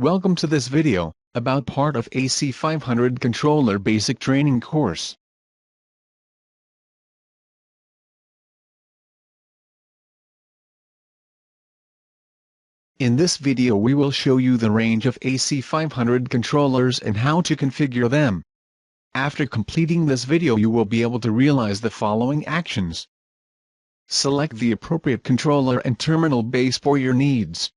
Welcome to this video, about part of AC500 controller basic training course. In this video we will show you the range of AC500 controllers and how to configure them. After completing this video you will be able to realize the following actions. Select the appropriate controller and terminal base for your needs.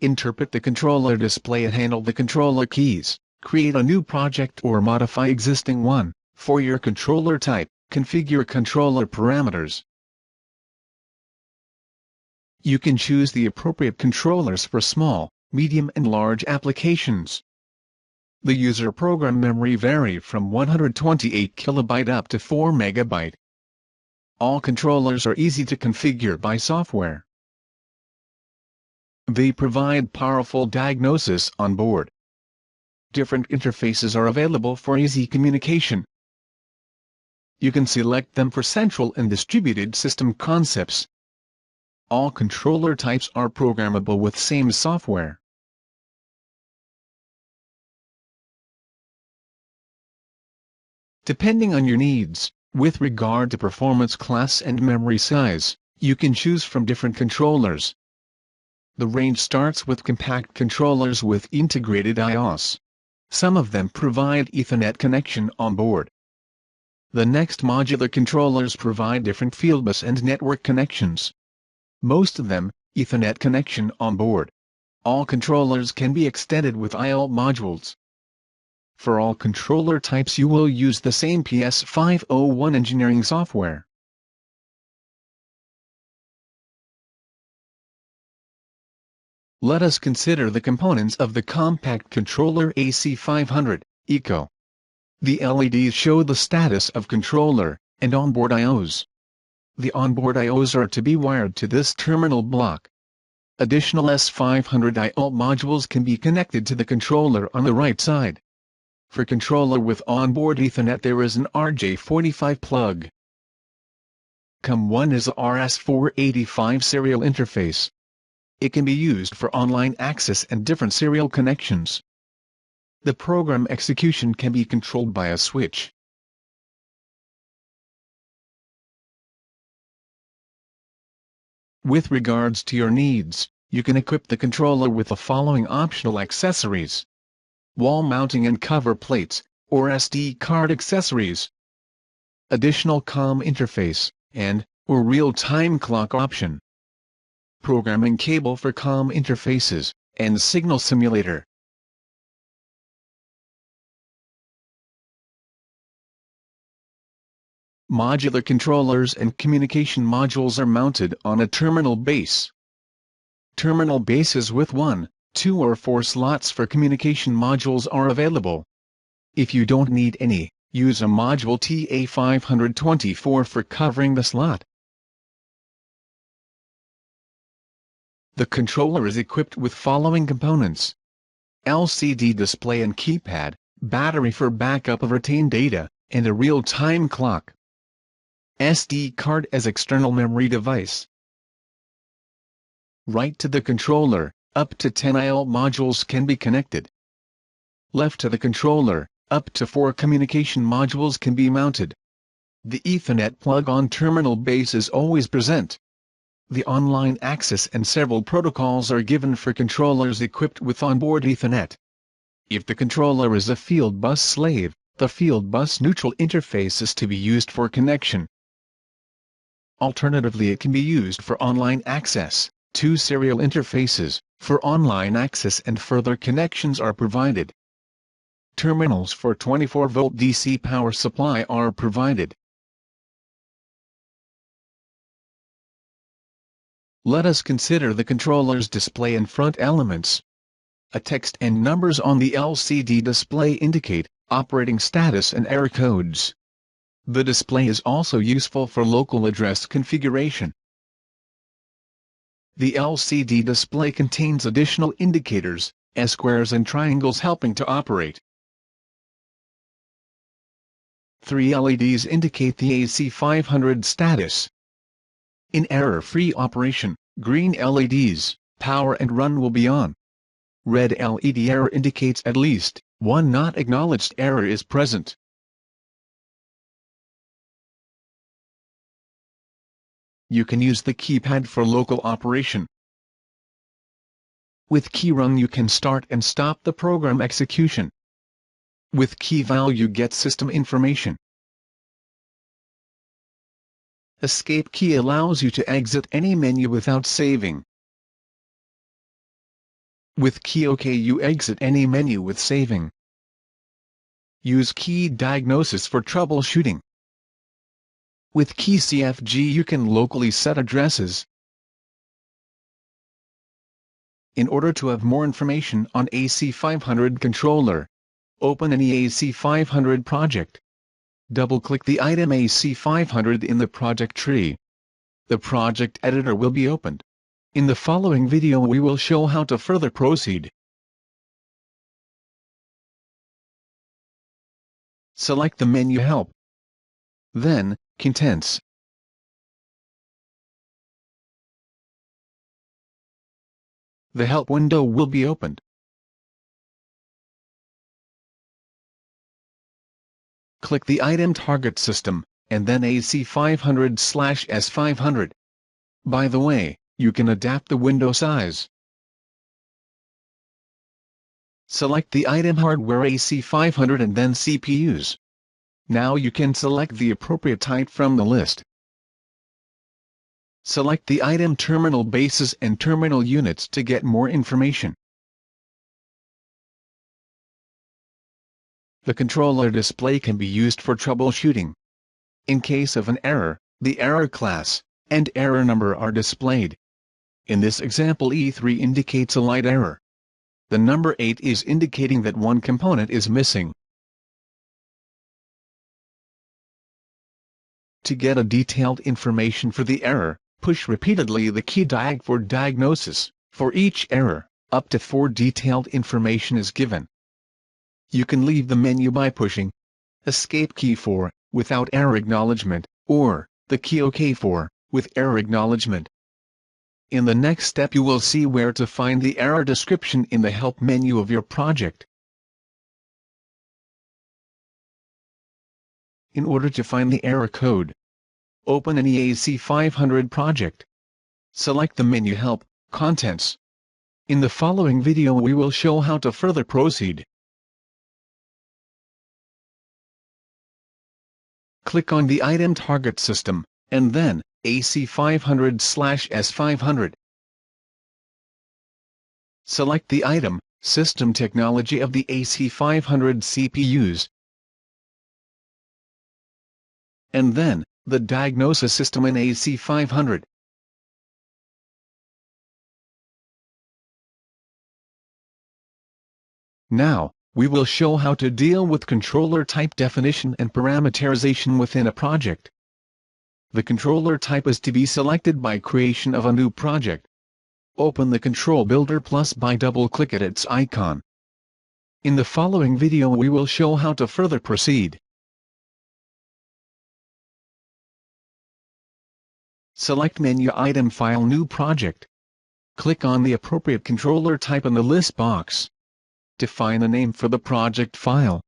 Interpret the controller display and handle the controller keys. Create a new project or modify existing one. For your controller type, configure controller parameters. You can choose the appropriate controllers for small, medium and large applications. The user program memory vary from 128 KB up to 4 MB. All controllers are easy to configure by software. They provide powerful diagnosis on board. Different interfaces are available for easy communication. You can select them for central and distributed system concepts. All controller types are programmable with same software. Depending on your needs, with regard to performance class and memory size, you can choose from different controllers. The range starts with compact controllers with integrated I/Os. Some of them provide Ethernet connection on board. The next modular controllers provide different fieldbus and network connections. Most of them, Ethernet connection on board. All controllers can be extended with I/O modules. For all controller types you will use the same PS501 engineering software. Let us consider the components of the compact controller AC500 Eco. The LEDs show the status of controller and onboard I/Os. The onboard I/Os are to be wired to this terminal block. Additional S500 I/O modules can be connected to the controller on the right side. For controller with onboard Ethernet there is an RJ45 plug. COM1 is a RS485 serial interface. It can be used for online access and different serial connections. The program execution can be controlled by a switch. With regards to your needs, you can equip the controller with the following optional accessories: wall mounting and cover plates, or SD card accessories, additional COM interface, or real-time clock option, programming cable for COM interfaces, and signal simulator. Modular controllers and communication modules are mounted on a terminal base. Terminal bases with 1, 2 or 4 slots for communication modules are available. If you don't need any, use a module TA524 for covering the slot. The controller is equipped with following components: LCD display and keypad, battery for backup of retained data, and a real-time clock. SD card as external memory device. Right to the controller, up to 10 I/O modules can be connected. Left to the controller, up to 4 communication modules can be mounted. The Ethernet plug on terminal base is always present. The online access and several protocols are given for controllers equipped with onboard Ethernet. If the controller is a field bus slave, the field bus neutral interface is to be used for connection. Alternatively, it can be used for online access. 2 serial interfaces for online access and further connections are provided. Terminals for 24-volt DC power supply are provided. Let us consider the controller's display and front elements. A text and numbers on the LCD display indicate operating status and error codes. The display is also useful for local address configuration. The LCD display contains additional indicators, as squares and triangles helping to operate. 3 LEDs indicate the AC500 status. In error-free operation, green LEDs, power and run will be on. Red LED error indicates at least one not acknowledged error is present. You can use the keypad for local operation. With key run you can start and stop the program execution. With key val you get system information. Escape key allows you to exit any menu without saving. With key OK you exit any menu with saving. Use key diagnosis for troubleshooting. With key CFG you can locally set addresses. In order to have more information on AC500 controller, open any AC500 project. Double-click the item AC500 in the project tree. The project editor will be opened. In the following video we will show how to further proceed. Select the menu Help. Then, Contents. The Help window will be opened. Click the item Target System, and then AC500/S500. By the way, you can adapt the window size. Select the item Hardware AC500 and then CPUs. Now you can select the appropriate type from the list. Select the item Terminal Bases and Terminal Units to get more information. The controller display can be used for troubleshooting. In case of an error, the error class and error number are displayed. In this example E3 indicates a light error. The number 8 is indicating that one component is missing. To get a detailed information for the error, push repeatedly the key diag for diagnosis. For each error, up to 4 detailed information is given. You can leave the menu by pushing Escape key for, without error acknowledgement, or the key OK for, with error acknowledgement. In the next step you will see where to find the error description in the Help menu of your project. In order to find the error code, open any AC500 project. Select the menu Help, Contents. In the following video we will show how to further proceed. Click on the item Target System, and then AC500/S500. Select the item System Technology of the AC500 CPUs, and then the Diagnosis System in AC500. Now, we will show how to deal with controller type definition and parameterization within a project. The controller type is to be selected by creation of a new project. Open the Control Builder Plus by double-click at its icon. In the following video we will show how to further proceed. Select Menu Item File New Project. Click on the appropriate controller type in the list box. Define a name for the project file.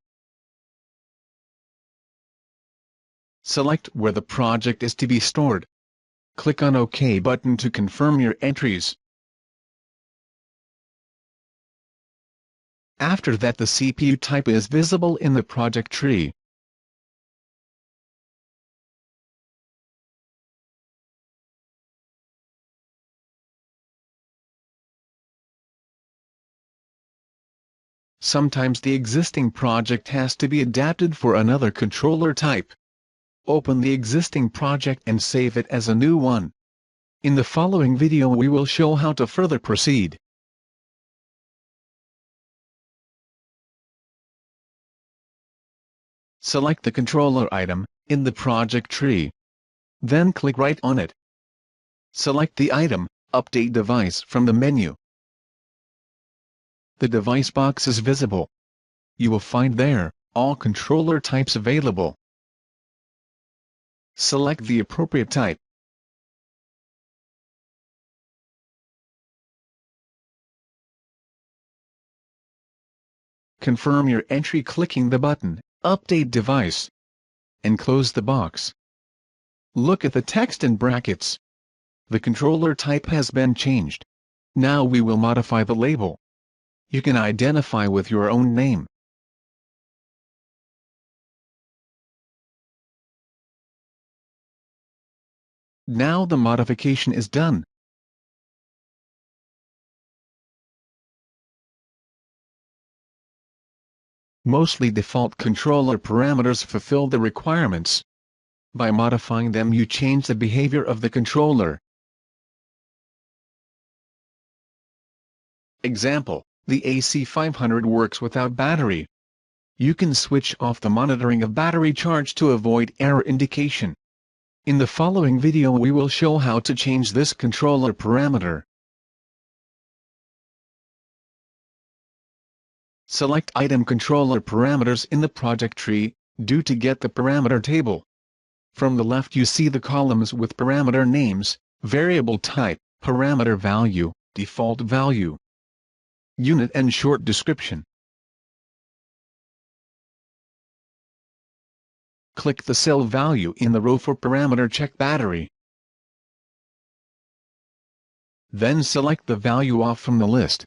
Select where the project is to be stored. Click on OK button to confirm your entries. After that the CPU type is visible in the project tree. Sometimes the existing project has to be adapted for another controller type. Open the existing project and save it as a new one. In the following video we will show how to further proceed. Select the controller item in the project tree. Then click right on it. Select the item Update Device from the menu. The device box is visible. You will find there all controller types available. Select the appropriate type. Confirm your entry clicking the button, Update Device, and close the box. Look at the text in brackets. The controller type has been changed. Now we will modify the label. You can identify with your own name. Now the modification is done. Mostly default controller parameters fulfill the requirements. By modifying them you change the behavior of the controller. Example, the AC500 works without battery. You can switch off the monitoring of battery charge to avoid error indication. In the following video we will show how to change this controller parameter. Select Item Controller Parameters in the project tree, to get the parameter table. From the left you see the columns with parameter names, variable type, parameter value, default value, unit and short description. Click the cell value in the row for parameter check battery. Then select the value off from the list.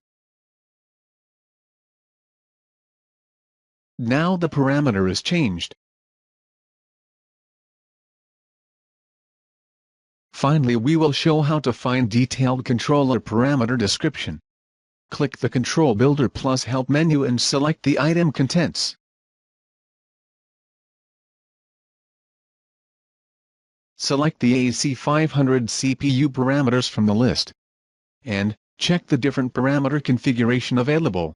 Now the parameter is changed. Finally we will show how to find detailed controller parameter description. Click the Control Builder plus Help menu and select the item contents. Select the AC500 CPU parameters from the list. And check the different parameter configuration available.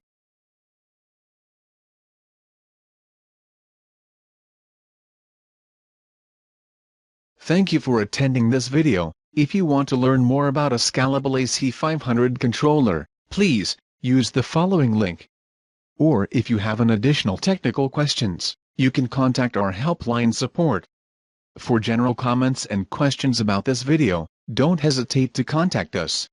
Thank you for attending this video. If you want to learn more about a scalable AC500 controller, please use the following link. Or if you have an additional technical questions, you can contact our helpline support. For general comments and questions about this video, don't hesitate to contact us.